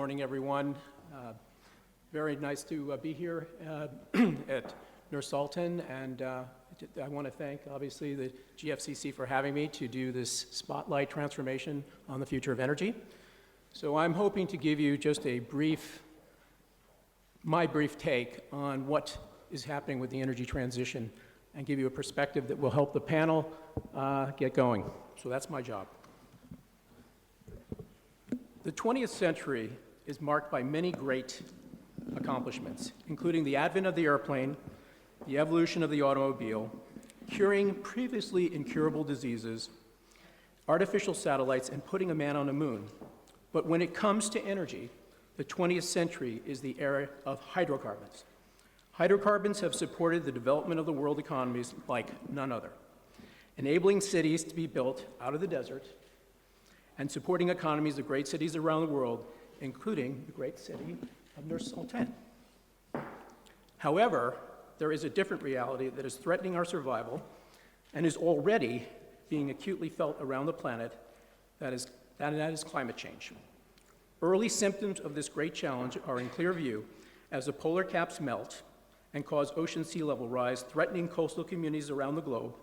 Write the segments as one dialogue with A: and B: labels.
A: morning, everyone. Very nice to be here at Nur-Sultan, and I want to thank, obviously, the GFCC for having me to do this spotlight transformation on the future of energy. So I'm hoping to give you just my brief take on what is happening with the energy transition and give you a perspective that will help the panel get going. So that's my job. The 20th century is marked by many great accomplishments, including the advent of the airplane, the evolution of the automobile, curing previously incurable diseases, artificial satellites, and putting a man on the moon. But when it comes to energy, the 20th century is the era of hydrocarbons. Hydrocarbons have supported the development of the world economies like none other, enabling cities to be built out of the desert and supporting economies of great cities around the world, including the great city of Nur-Sultan. However, there is a different reality that is threatening our survival and is already being acutely felt around the planet, that is climate change. Early symptoms of this great challenge are in clear view as the polar caps melt and cause ocean sea level rise, threatening coastal communities around the globe.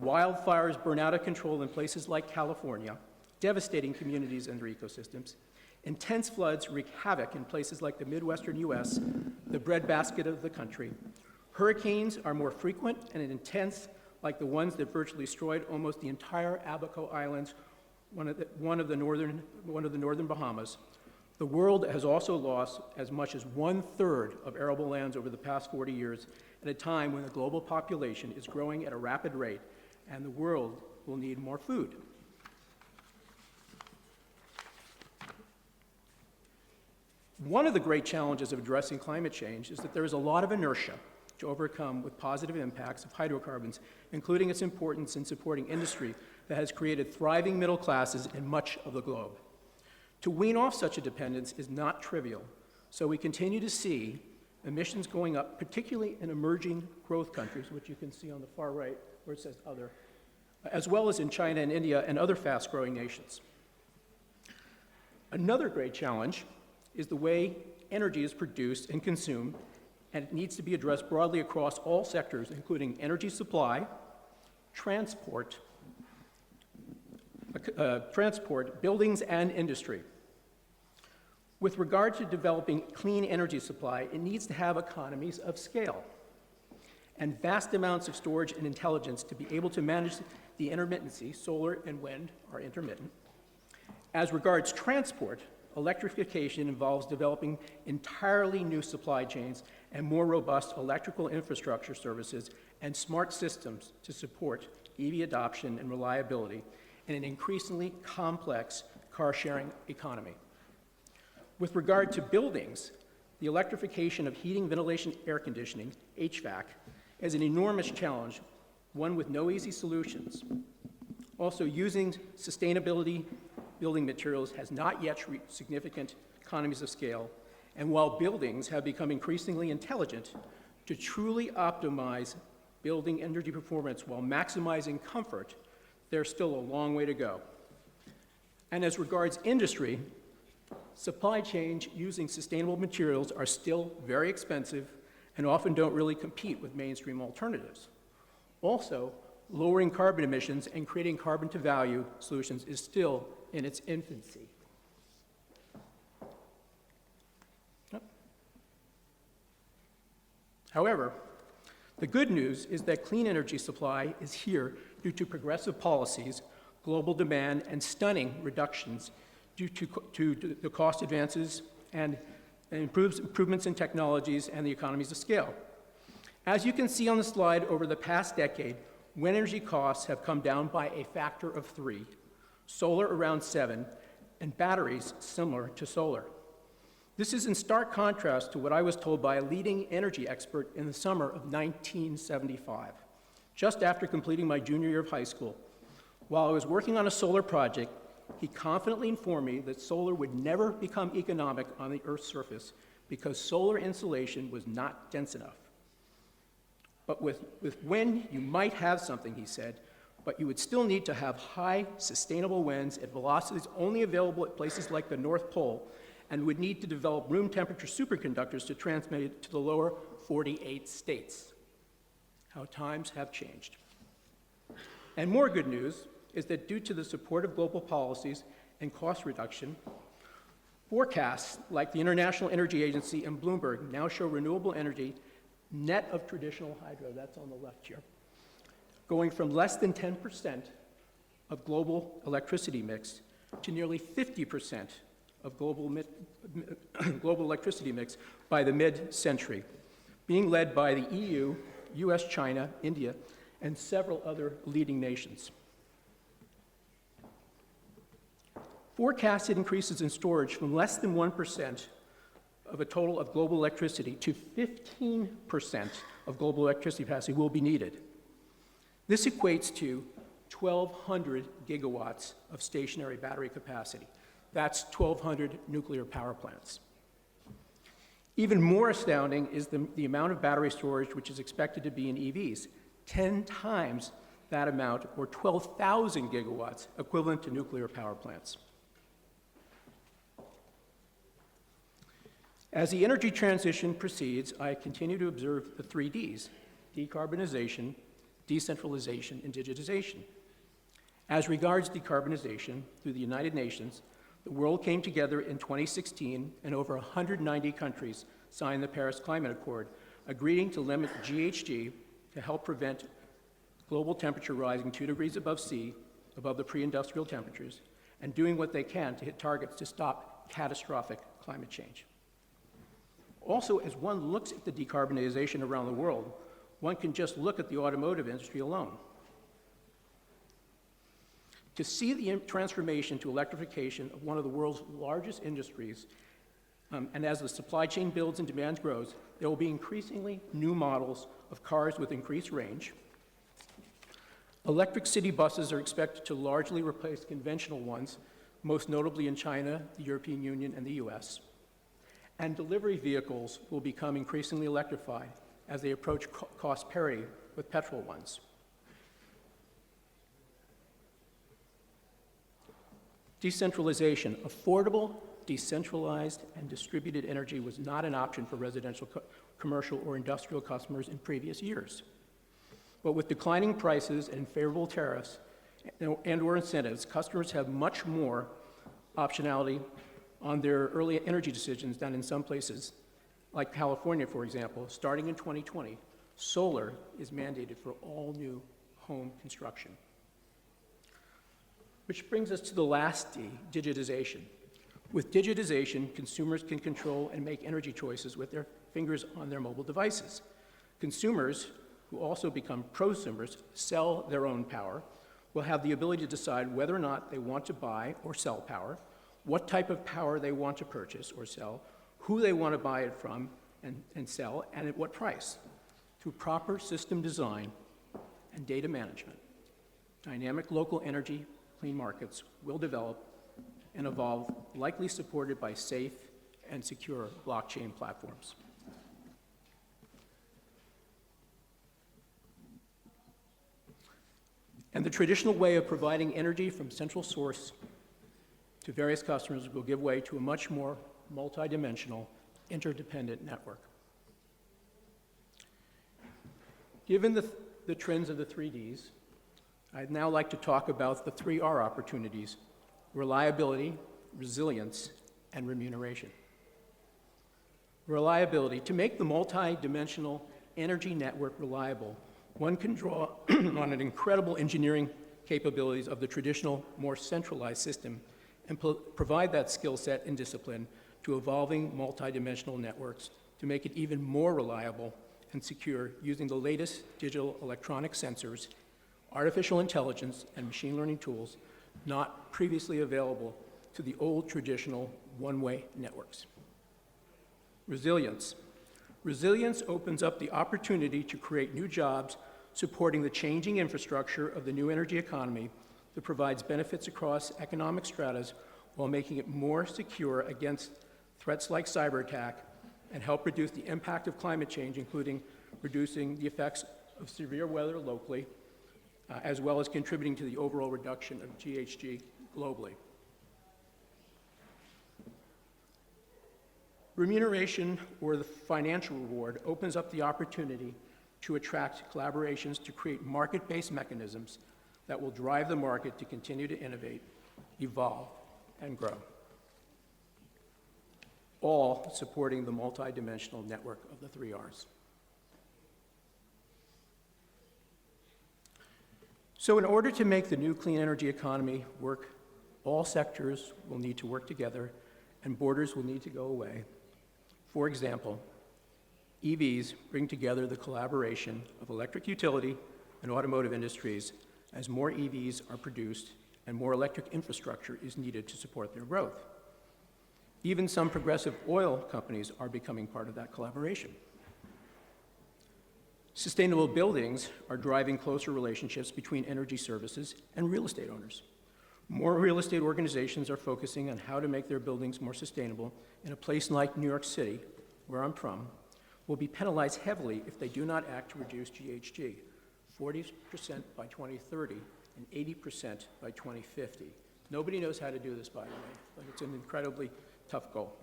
A: Wildfires burn out of control in places like California, devastating communities and their ecosystems. Intense floods wreak havoc in places like the Midwestern US, the breadbasket of the country. Hurricanes are more frequent and intense, like the ones that virtually destroyed almost the entire Abaco Islands, one of the northern Bahamas. The world has also lost as much as 1/3 of arable lands over the past 40 years, at a time when the global population is growing at a rapid rate, and the world will need more food. One of the great challenges of addressing climate change is that there is a lot of inertia to overcome with positive impacts of hydrocarbons, including its importance in supporting industry that has created thriving middle classes in much of the globe. To wean off such a dependence is not trivial, so we continue to see emissions going up, particularly in emerging growth countries, which you can see on the far right where it says other, as well as in China and India and other fast-growing nations. Another great challenge is the way energy is produced and consumed, and it needs to be addressed broadly across all sectors, including energy supply, transport, buildings, and industry. With regard to developing clean energy supply, it needs to have economies of scale and vast amounts of storage and intelligence to be able to manage the intermittency. Solar and wind are intermittent. As regards transport, electrification involves developing entirely new supply chains and more robust electrical infrastructure services and smart systems to support EV adoption and reliability in an increasingly complex car-sharing economy. With regard to buildings, the electrification of heating, ventilation, air conditioning, HVAC, is an enormous challenge, one with no easy solutions. Also, using sustainability building materials has not yet reached significant economies of scale, and while buildings have become increasingly intelligent, to truly optimize building energy performance while maximizing comfort, there's still a long way to go. And as regards industry, supply chains using sustainable materials are still very expensive and often don't really compete with mainstream alternatives. Also, lowering carbon emissions and creating carbon-to-value solutions is still in its infancy. However, the good news is that clean energy supply is here due to progressive policies, global demand, and stunning reductions due to the cost advances and improvements in technologies and the economies of scale. As you can see on the slide, over the past decade, wind energy costs have come down by a factor of 3, solar around 7, and batteries similar to solar. This is in stark contrast to what I was told by a leading energy expert in the summer of 1975, just after completing my junior year of high school. While I was working on a solar project, he confidently informed me that solar would never become economic on the Earth's surface because solar insulation was not dense enough. But with wind, you might have something, he said, but you would still need to have high, sustainable winds at velocities only available at places like the North Pole and would need to develop room temperature superconductors to transmit it to the lower 48 states. How times have changed. And more good news is that due to the support of global policies and cost reduction, forecasts like the International Energy Agency and Bloomberg now show renewable energy net of traditional hydro, that's on the left here, going from less than 10% of global electricity mix to nearly 50% of global electricity mix by the mid-century, being led by the EU, US, China, India, and several other leading nations. Forecasted increases in storage from less than 1% of a total of global electricity to 15% of global electricity capacity will be needed. This equates to 1,200 gigawatts of stationary battery capacity. That's 1,200 nuclear power plants. Even more astounding is the amount of battery storage which is expected to be in EVs, 10 times that amount, or 12,000 gigawatts, equivalent to nuclear power plants. As the energy transition proceeds, I continue to observe the 3 Ds: decarbonization, decentralization, and digitization. As regards decarbonization, through the United Nations, the world came together in 2016, and over 190 countries signed the Paris Climate Accord, agreeing to limit GHG to help prevent global temperature rising 2 degrees above the pre-industrial temperatures, and doing what they can to hit targets to stop catastrophic climate change. Also, as one looks at the decarbonization around the world, one can just look at the automotive industry alone. To see the transformation to electrification of one of the world's largest industries, and as the supply chain builds and demand grows, there will be increasingly new models of cars with increased range. Electric city buses are expected to largely replace conventional ones, most notably in China, the European Union, and the US. And delivery vehicles will become increasingly electrified as they approach cost parity with petrol ones. Decentralization. Affordable, decentralized, and distributed energy was not an option for residential, commercial, or industrial customers in previous years. But with declining prices and favorable tariffs and/or incentives, customers have much more optionality on their early energy decisions than in some places, like California, for example. Starting in 2020, solar is mandated for all new home construction. Which brings us to the last D, digitization. With digitization, consumers can control and make energy choices with their fingers on their mobile devices. Consumers, who also become prosumers, sell their own power, will have the ability to decide whether or not they want to buy or sell power, what type of power they want to purchase or sell, who they want to buy it from and sell, and at what price. Through proper system design and data management, dynamic local energy clean markets will develop and evolve, likely supported by safe and secure blockchain platforms. And the traditional way of providing energy from central source to various customers will give way to a much more multidimensional, interdependent network. Given the trends of the 3 Ds, I'd now like to talk about the 3 R opportunities: reliability, resilience, and remuneration. Reliability. To make the multi-dimensional energy network reliable, one can draw on an incredible engineering capabilities of the traditional, more centralized system and provide that skill set and discipline to evolving multi-dimensional networks to make it even more reliable and secure using the latest digital electronic sensors, artificial intelligence, and machine learning tools not previously available to the old traditional one-way networks. Resilience. Resilience opens up the opportunity to create new jobs supporting the changing infrastructure of the new energy economy that provides benefits across economic stratas while making it more secure against threats like cyber attack and help reduce the impact of climate change, including reducing the effects of severe weather locally, as well as contributing to the overall reduction of GHG globally. Remuneration, or the financial reward, opens up the opportunity to attract collaborations to create market-based mechanisms that will drive the market to continue to innovate, evolve, and grow, all supporting the multidimensional network of the 3 Rs. So in order to make the new clean energy economy work, all sectors will need to work together and borders will need to go away. For example, EVs bring together the collaboration of electric utility and automotive industries as more EVs are produced and more electric infrastructure is needed to support their growth. Even some progressive oil companies are becoming part of that collaboration. Sustainable buildings are driving closer relationships between energy services and real estate owners. More real estate organizations are focusing on how to make their buildings more sustainable, and a place like New York City, where I'm from, will be penalized heavily if they do not act to reduce GHG, 40% by 2030 and 80% by 2050. Nobody knows how to do this, by the way, but it's an incredibly tough goal.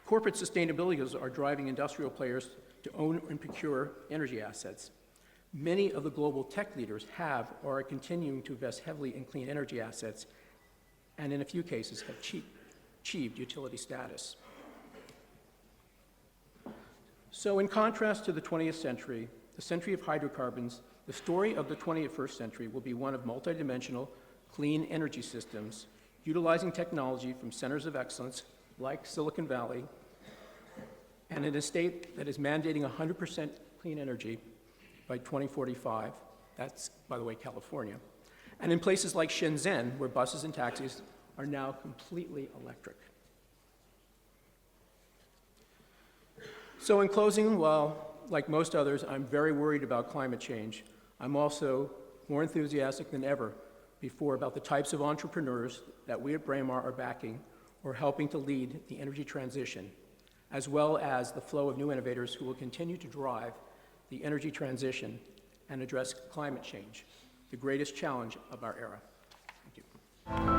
A: Corporate sustainability goals are driving industrial players to own and procure energy assets. Many of the global tech leaders have or are continuing to invest heavily in clean energy assets, and in a few cases have achieved utility status. So in contrast to the 20th century, the century of hydrocarbons, the story of the 21st century will be one of multidimensional clean energy systems, utilizing technology from centers of excellence like Silicon Valley, and in a state that is mandating 100% clean energy by 2045. That's, by the way, California. And in places like Shenzhen, where buses and taxis are now completely electric. So in closing, while like most others, I'm very worried about climate change, I'm also more enthusiastic than ever before about the types of entrepreneurs that we at Braemar are backing or helping to lead the energy transition, as well as the flow of new innovators who will continue to drive the energy transition and address climate change, the greatest challenge of our era. Thank you.